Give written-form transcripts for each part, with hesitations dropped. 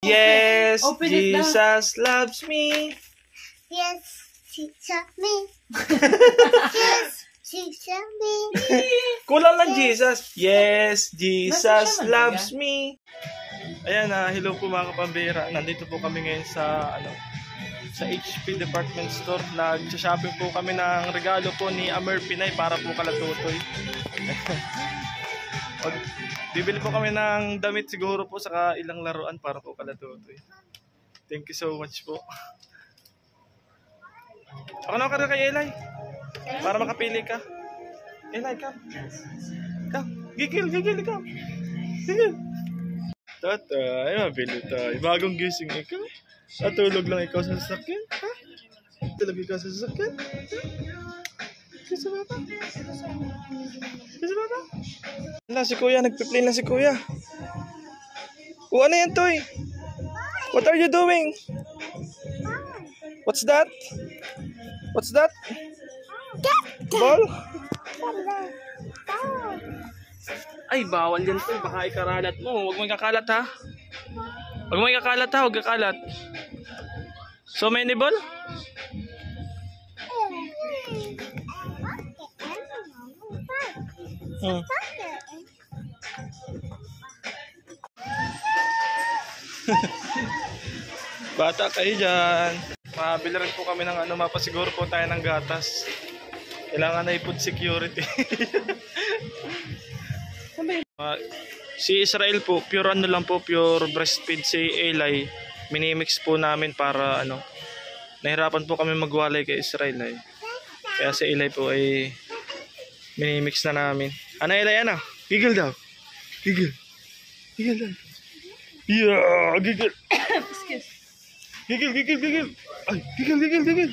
Yes, Jesus loves me. Yes, Jesus me. Yes, Jesus me. Kulang lang Jesus. Yes, Jesus loves me. Ayan na, hello po mga kapambira. Nandito po kami ngayon sa sa HP Department Store. Nag-shopping po kami ng regalo po ni Amer Pinay para po kalatutoy. Bibili po kami ng damit siguro po saka ilang laruan para po kalatutoy. Thank you so much po. Ako na ka kay Eli. Para makapili ka. Eli, come. Come. Gigil, ikaw. Gigil. Tatay, mabili tayo. Bagong gising ikaw. Natulog lang ikaw sa sasakyan. Ha? Tulog ikaw sa sasakyan? Kasi baba? Wala, si kuya. Nagpiplane lang si kuya. Ano yan, Toy? What are you doing? What's that? What's that? Ball? Ay, bawal yan, Toy. Baka ikaralat mo. Huwag mo ikakalat, ha? Huwag kakalat. So many ball? Bata kayo dyan. Mabili rin po kami ng mapasiguro po tayo ng gatas. Kailangan na i-food security. Si Israel po, pure pure breastfeed. Si Eli, minimix po namin para nahirapan po kami magwalay kay Israel ay. Kaya si Eli po ay minimix na namin. Eli, gigil daw. Gigil daw. Yeah, gigil. Gigil. Ay, gigil.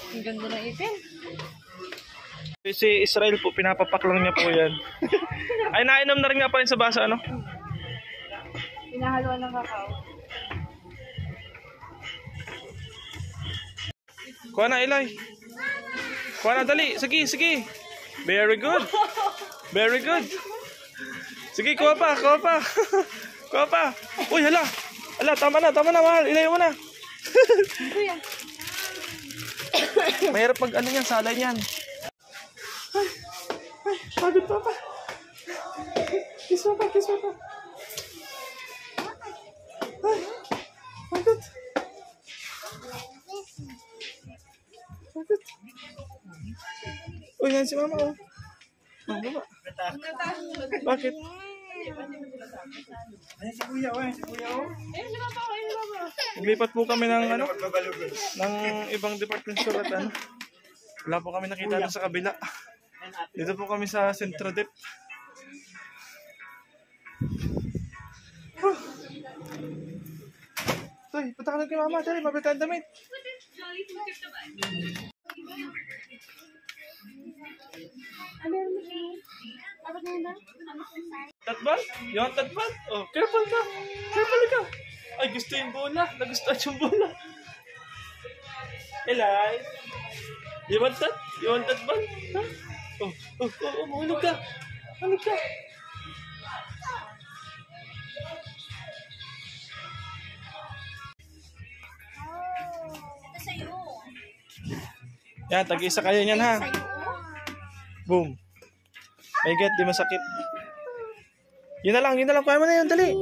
Ang ganda ng ipin. Si Israel po, pinapapak lang niya po yan. Ay, nainom na rin nga pa rin sa baso, Pinahaluan ng kakao. Kuha na, Eli. Kuha na, dali. Sige. Very good. Sige, kuha pa. Kuha pa. Uy, hala, tama na, mahal. Ilayo mo na. Mahirap mag yan, salay niyan. Ay, pagod pa. Kiss mo pa. Ay, pagod. Uy, yan si mama, oh. Baba. Bakit? Ayan si kuya, oh. Naglipat po kami ng ng ibang department store at wala po kami nakita doon sa kabila. Dito po kami sa Centro Dep. Toy, punta ka lang kay mama. Dali, mabili tayong damit. Tatbal? You want tatbal? Oh, careful ka. Ay, gusto yung bola. Nagustuhan yung bola. Eli? You want tatbal? Ha? Mahulog ka. Ito sa'yo. Yan, tag-isa kayo niyan, ha? Boom. Ay, di masakit. Yun na lang. Kuha mo na yun, dali.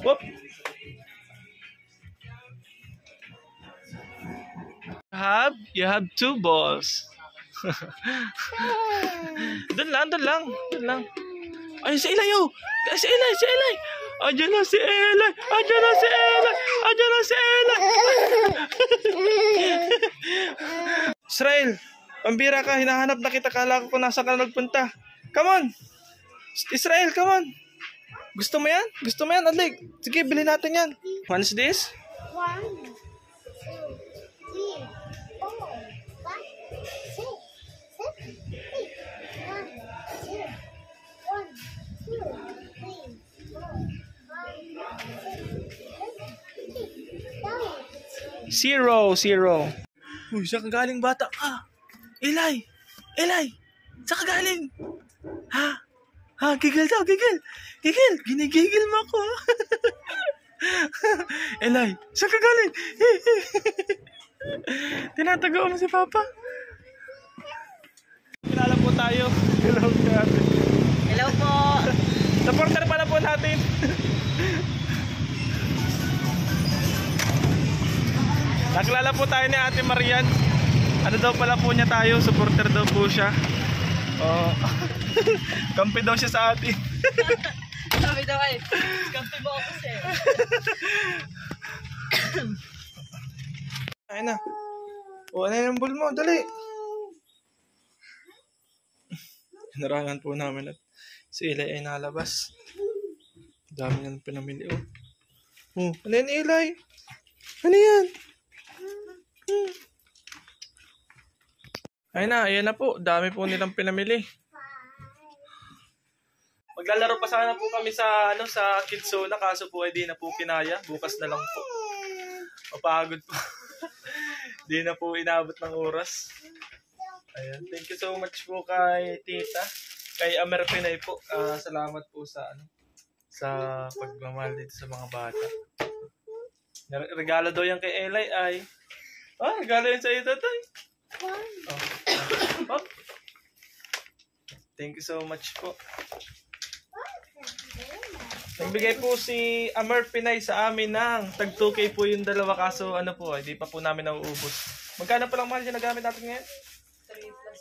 Whoop. You have 2 balls. Doon lang. Ay, si Eli, oh. Si Eli. Andiyan na si Eli. Israel, pambira ka. Hinahanap na kita. Kala ko kung nasa ka nagpunta. Come on. Israel, come on. Gusto mo yan? Adlig. Sige, bilhin natin yan. What's this? 1, 2, 3, 4, 5, 6, 7, 8, 9, 10, 11, 12, 13, 14, 15, 16, 17, 18, 19, 20. Zero. Uy, saan ka galing bata ka? Eli! Saan ka galing? Ha? Gigil daw, gigil. Gigil! Ginigigil mo ako. Elay, saan ka galing? Tinatago mo si Papa. Kilala po tayo. Hello, ate. Hello po. Supporter pala po natin. Nakilala po tayo ni Ate Marian. Ano daw pala po niya tayo? Supporter daw po siya. Oh. Kampi daw siya sa atin. Sabi daw ay, kampi mo ako sir. Ayun na. O, ano yung ball mo? Dali. Narangan po namin at si Eli ay nalabas. Dami nang pinamili. Oh, ano yan, Eli? Ano yan? Ayun na, ayan na po. Dami po nilang pinamili. Maglalaro pa sana po kami sa sa Kids Zone, kaso po ay di na po kinaya. Bukas na lang po. Mapagod po. Di na po inabot ng oras. Ayan. Thank you so much po kay Tita, kay Amer Pinay po. Salamat po sa sa pagmamahal dito sa mga bata. Regalo daw yan kay Eli ay. Regalo yan sa iyo, Tatay. Oh. Thank you so much po. Nagbigay po si Amer Pinay sa amin ng tag 2K po yung dalawa, kaso hindi pa po namin nauubos. Magkano pa lang mahal yung nagamit natin ngayon? 3 plus.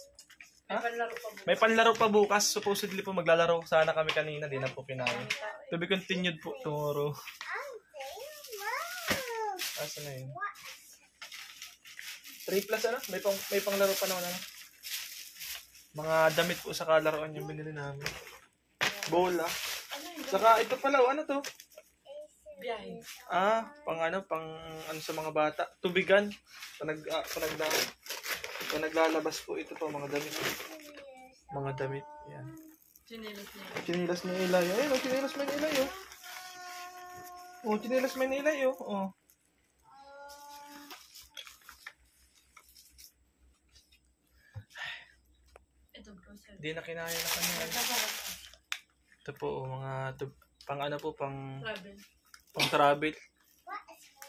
Ha? May panlaro pa May panlaro pa bukas. Supposedly po maglalaro sana kami kanina. Di na po pinaya. To be continued po tomorrow. Asa na yun? 3 plus May panglaro pa naman Mga damit po sa kalaroan yung binili namin. Bola. Saka ito pala, ano to? biyahe. Pang sa mga bata. Tubigan. Naglalabas po ito po, mga damit. Mga damit. Yan. Chinilas niya. Chinilas ni Eli. Ayun, chinilas ni Eli, chinilas ni Eli, Ito grocery. Hindi na kinaya na kanya. Ito po, pang Travel. travel.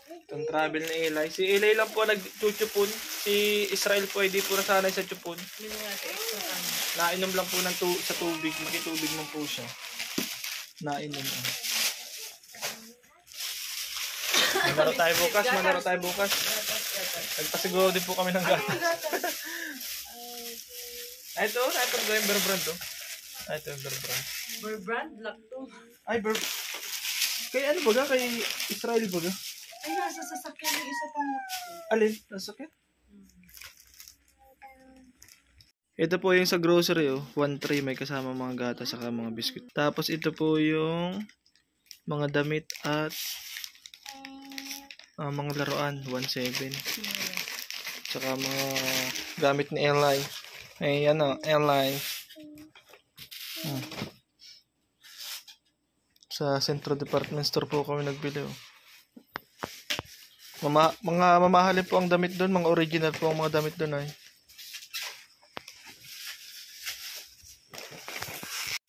Itong travel ni Eli. Si Eli lang po nag-chuchupon. Si Israel po, hindi po nasanay sa chupon. Bili natin extra ano. Nainom lang po sa tubig. Magkitubig man po siya. Nainom. Malaro tayo bukas. Nagpasiguro din po kami ng gatas. Ito yung bear brand to. Ito yung bear brand. Bear brand, black to. Ay, bear. Kay baga? Kay Israel baga? Ay, nasa sasakyan yung isa pang Alin? Nasakit? Ito po yung sa grocery 1 tray, may kasama mga gatas saka mga biscuit. Tapos ito po yung mga damit at mga laruan 1.7. Saka mga gamit ni Eli. Ay Eli. Sa Centro Department Store po kami nagbili. Mga mamahalin po ang damit doon, mga original po ang mga damit doon ay.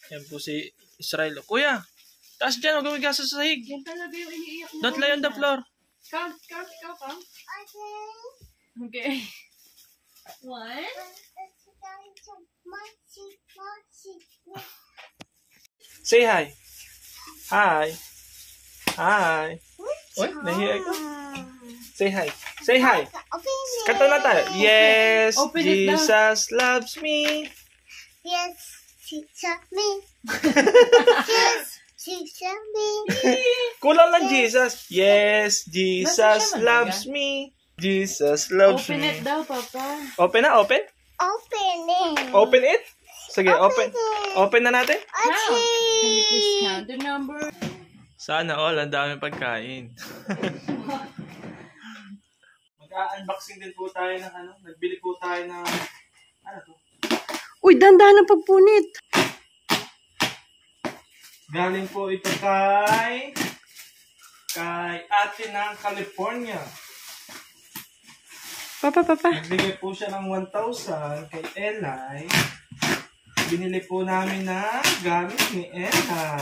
Yan po si Israel. Kuya, taas dyan, huwag gastos sa sahig. yan talaga yung iniiyak mo. Don't lie on the floor. Count, Okay. 1. Say hi. Hi. Uy, nahiya ka. Say hi. Say hi. Kanta na tayo. Yes, Open it now. Jesus loves me. Yes, teacher me. Yes, teacher me. Kulang lang Jesus. Yes, Jesus Basta siya loves me. Jesus loves Open me. it daw, Papa. Open na, open? Open it. Open it? Sige, open. it. Open na natin. How? Can you please Okay. count the number? Sana all, ang dami pagkain. Mag-unboxing din po tayo ng nagbili po tayo ng to? Uy, dandahan ang pagpunit. Galing po ito kay ate ng California. Papa. Nagbigay po siya ng 1,000 kay Eli. Binili po namin na gamit ni Ella.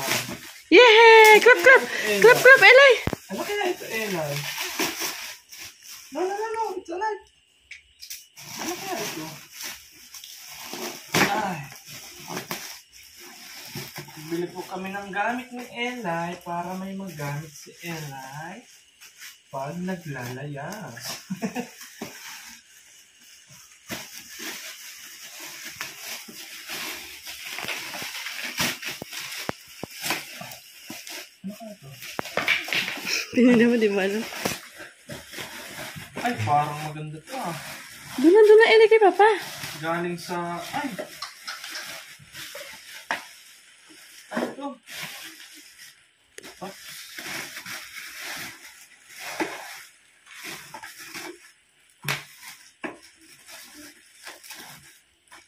Yay! Clap, clap! Clap, clap, Eli! Ano kaya ito, Eli? No. It's alive. Ano kaya ito? Ay. Bili po kami ng gamit ni Eli para may magamit si Eli pag naglalayas. Ano kaya ito? Pinili mo, di ba? No? Ay, parang maganda to ah. Doon na, Eli, kay Papa. Galing sa... Ay! Ano to? Ah.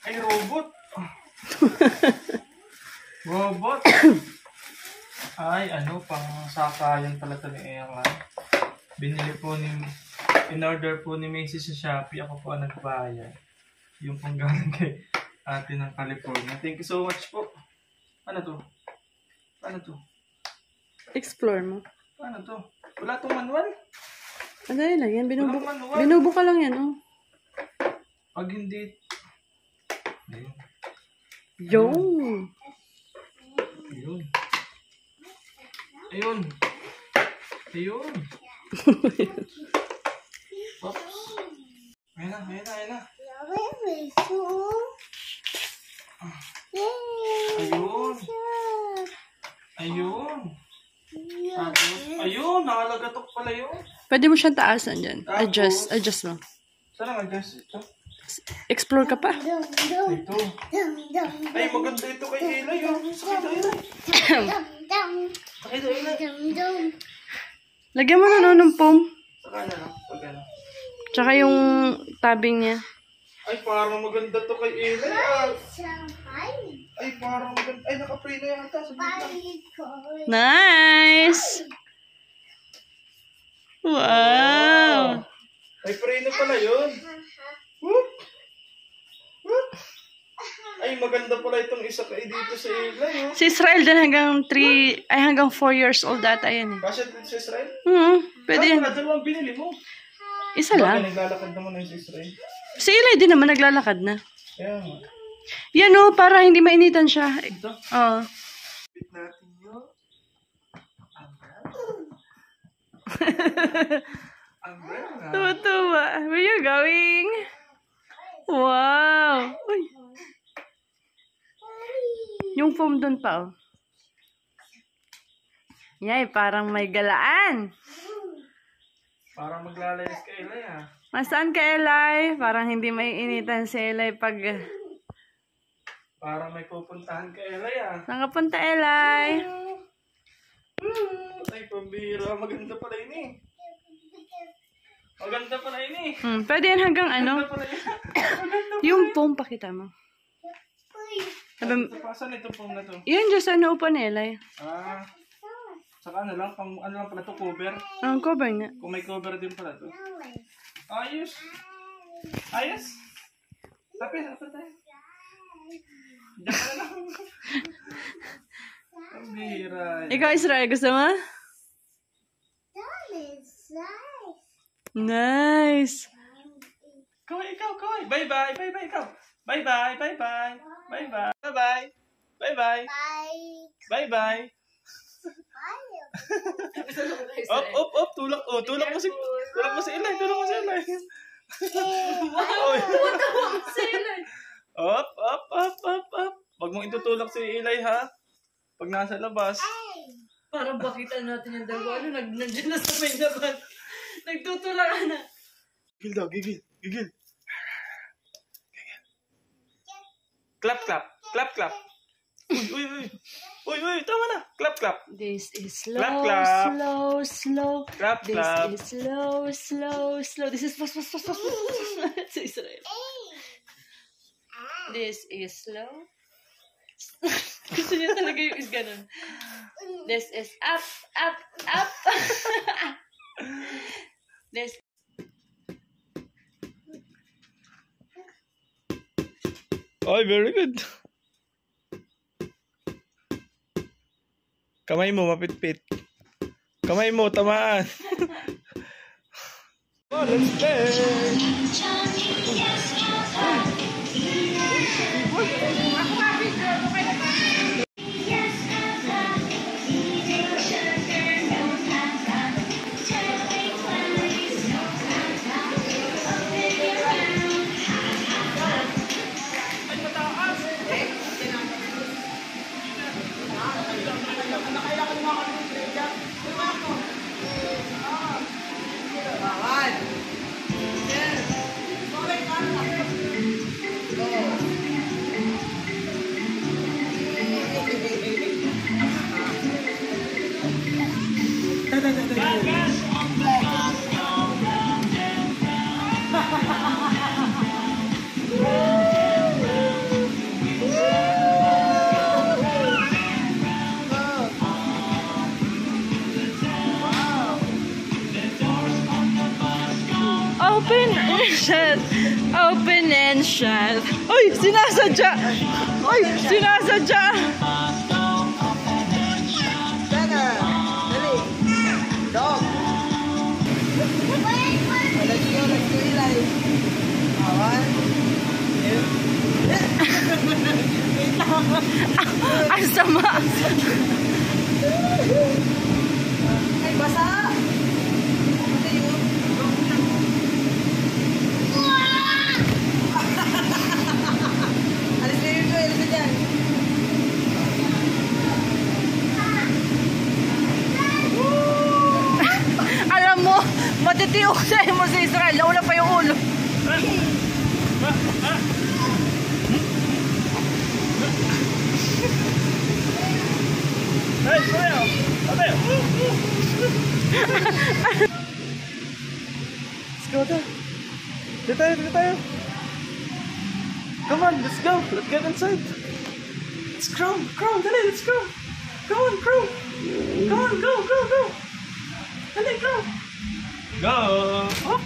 Ay, robot! Robot! Ay, ano, pang sakayan pala ito ni Ella. Binili po ni... In-order po ni Macy sa Shopee. Ako po ang nagbayad. Yung pang galing kay ate ng California. Thank you so much po. Ano to? Ano to? Explore mo. Ano to? Wala tong manual? Ano yun lang yan? Walang manual. Binubuka lang yan, oh. Pag hindi... Ayun. Yung. Ayun. Ayun. Ayun. Oops. Ayun na. Ayun. Ayun. Tapos, ayun, nakalagatok pala yun. Pwede mo siyang taasan dyan. Tapos, Adjust mo. saan ang adjust ito? Explore ka pa. Ito. Ay, maganda ito kay Eli. Sakay na Eli. Sakay na Eli. Lagyan mo na ng foam. Saka na lang. Pag ano. Tsaka yung tabing niya. Ay, parang maganda to kay Eli. Ay, parang maganda. Ay, naka-pray na yata. Nice! Wow! Ay, pray na pala yun. Whoop! Whoop! Ay, maganda pala itong isa kay dito sa Eli. Si Israel din hanggang 4 years old ata yan eh. Kasi dito sa Israel? Pwede yan. Wala, dalawang binili mo. Isa Bakit lang. naglalakad naman yung sa Israel? Si Eli din naman naglalakad na. Kaya nga. Yan o, para hindi mainitan siya. Ito. Oo. Bit natin yun. Umbrella. Tuwa-tuwa. Where you going? Wow! Uy. Yung foam dun pa, oh. Yay, parang may galaan. Parang maglalayas ka, Eli, ah. Masaan ka, Eli? Parang hindi may initan si Eli pag... Parang may pupuntahan ka, Eli, ah. Saan ka punta, Eli? Ay, pambira. Maganda pala yun, eh. Maganda pala yun, eh. Pwede yan hanggang ano? Maganda pala yun. Yung foam, pakita mo. Sabi, Saan ito pong na to? yan, just ano upo ni Eli. Ah. Saka ano lang, ano lang pala to, cover. Ang cover nga. Kung may cover din pala to. Ayos. Ayos. Tapos tayo. Diyan ka na lang. Ang bihira. Ikaw, Israel, gusto mo? Nice. Kaway, ikaw. Bye-bye, ikaw. Bye-bye. Bye-bye. Bye-bye. Bye-bye. Up. Tulak mo si Eli. Up. Wag mong itutulak si Eli, ha? Pag nasa labas. Para bakitan natin yung dalawa. Ano, nandiyan na sa may laban. Nagtutulakan na. Gigil. Clap. Uy, tama na. Clap. This is Clap, slow, clap. slow. Clap. This is slow. This is fast. Sa Israel. This is slow. Gusto niya talaga yung is ganun. This is up. This. Oh, very good. Kamay mo, mapitpit. Kamay mo, tamaan. Oh, let's play! Open and shut. Open and shut. Uy, sinasadya. Uy, sinasadya. Ang sama. Ay, basa! Alis na yun, Joy. Alis na dyan. Alam mo, matitiok sa'yo mo sa Israel. Nauna pa yung ulo. Hey, Sayo! Sayo! Let's go there. Dito tayo. Come on, let's go. Let's get inside. Let's crawl, dali, let's go. Come on, crawl. Come on, go. Dali, go. Go. Oh.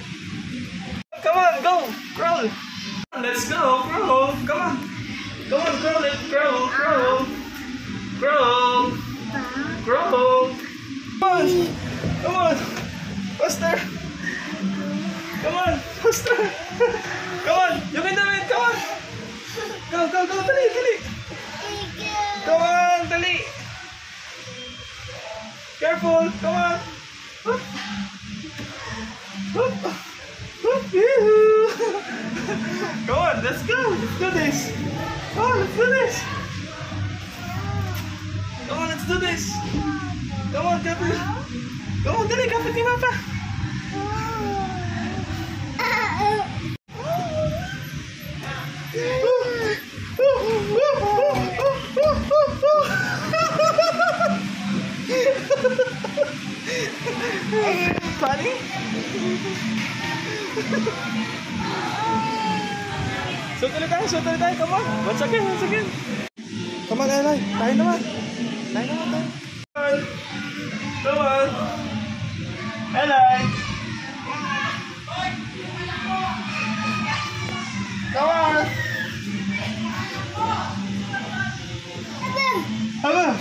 Come on, go. Crawl. Let's go, crawl. Come on, crawl, let's crawl. Crawl. Come on. Faster. Come on, faster. Come on, you can do it. Come on. Go. Dali. Come on, dali. Careful. Come on. Hup. Yoo-hoo. Come on, let's go. Let's do this. Come on, let's do this. Come on, let's do this. Come on, kapit. Come on, dali, kapit ni Papa. Funny? Shoot ulit tayo. Come on. Once again. Come on, Eli. Tayo naman. Come on. Eli. Come on. Aba.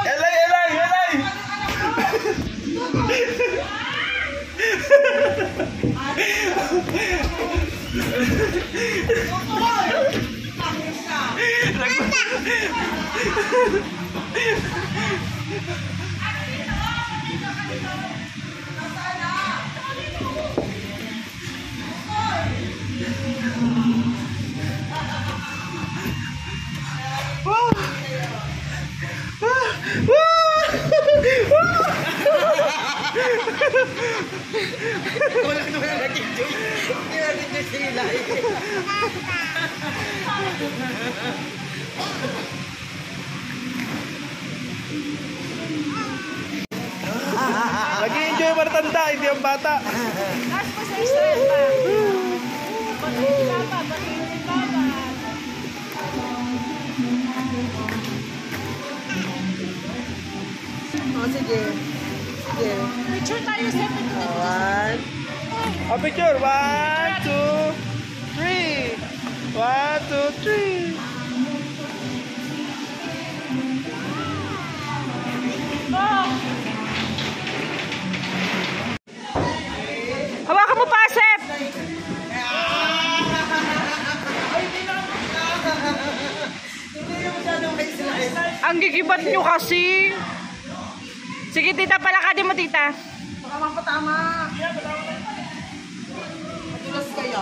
Eli. Wala natin Joy. Hindi natin Joy sila. Nag-i-enjoy yung matanda, hindi ang bata. Last pa sa Israel pa. Bakit pa ba? Oh, sige. Picture tayo sa picture. One. A picture. 1, 2, 3. 1, 2, 3. Hawakan mo pa, Sep! Ang gigibat nyo kasi. Sige, tita, palakadin mo, tita. Baka mapatama. Matulas kaya.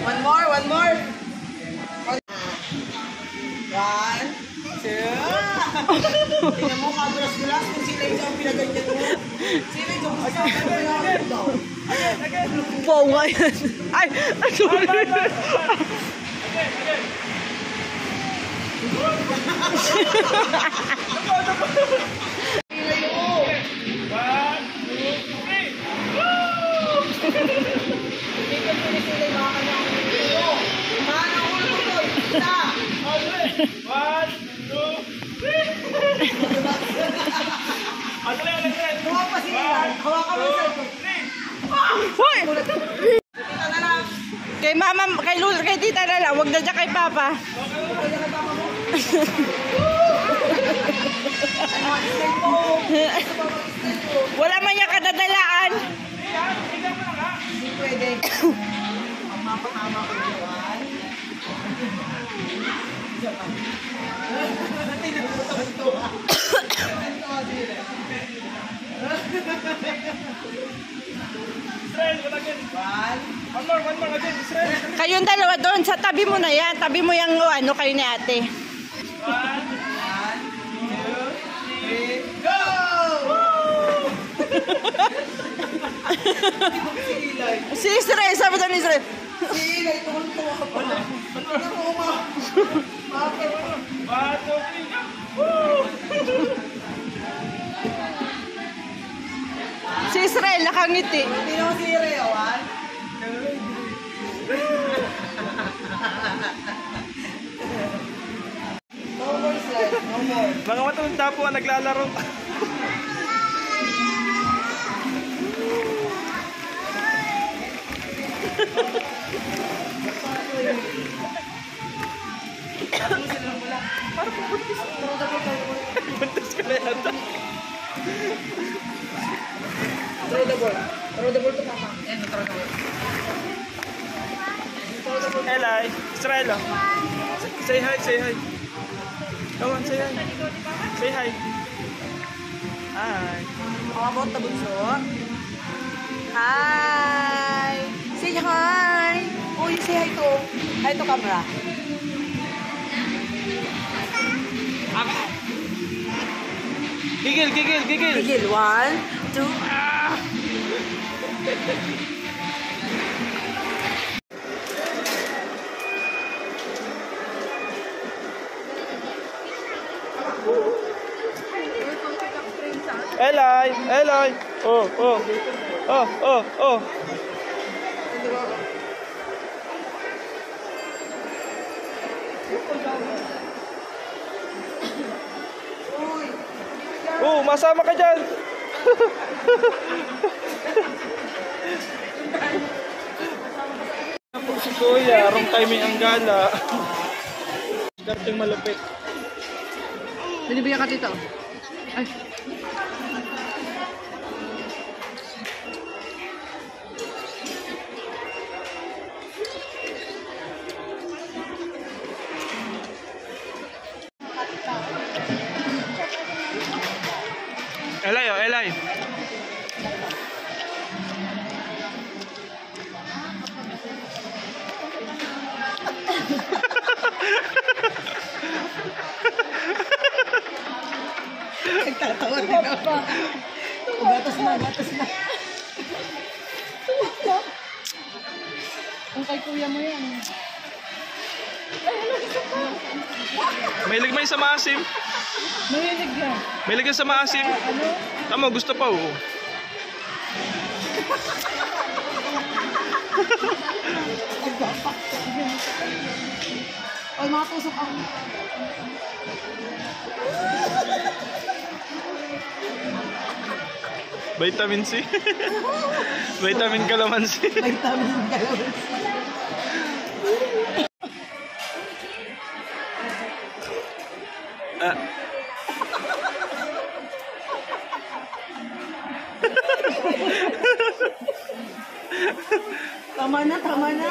One more. 1, 2. Tingnan mo, kadulas-dulas kung sila yung pinaganyan mo. Sila yung pinaganyan mo. Wow nga yan. Ay, sorry. Hoy! Kay mama, kay tita na lang, wag na dyan kay papa. Wala man niya kadadalaan. Hindi pwede. Ang mapahama ko yun. Kayong dalawa doon, sa tabi mo na yan. Tabi mo yung ano kayo ni ate. Si Israel, sabi doon ni Israel. Silay, tuwang-tuwa ka pala. Si Israel, nakangiti. Hindi naman si Rewan. No more slide, no more. Mga matanda po ang naglalaro. Buntis ka na yata. Throw the ball. Throw the ball to Papa. Ayan, throw the ball. Eli, Israel. Say hi, say hi. Come on, say hi. Say hi. Hi. How about the bunso? Hi! Say hi! Oh, you say hi to. Hi to camera. Gigil, gigil, gigil. Tigil. 1, 2. Eli, Eli. Oh, oh. Oh, oh, oh. Oh, masama ka dyan. Ako si Kuya, wrong timing ang gala. Dating malupit. Binibigyan ka tito. Ay. Eli, oh, Eli. Nagtatawa din ako. Gatas na, gatas na. Kung kay kuya mo yan. May ligmay sa maasim. Mahilig yan. May ligay sa maasim. Ano? Tama, gusto pa, oh. Ay, mga tusok ako. Vitamin C. Vitamin kalamansi. Vitamin galawin. Ah. Tama na, tama na.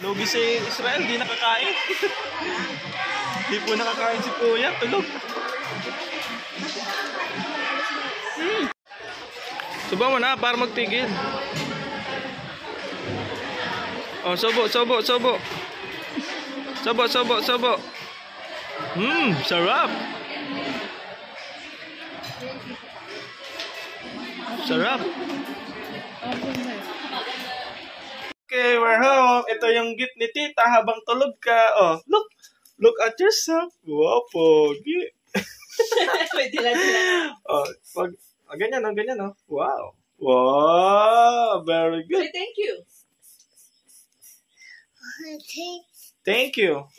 Lugi si Israel, di nakakain. Di po nakakain si Kuya, tulog. Subo mo na para magtigil. Oh, sobo, sobo, sobo. Sobo, sobo, sobo. Sarap. Sarap. Okay, we're home. Ito yung gift ni Tita habang tulog ka. Oh, look at yourself. Wow, pogi. Pwede lang sila. Oh, ganyan, oh, ganyan, oh. Wow. Wow, very good. Say thank you. Okay. Thank you.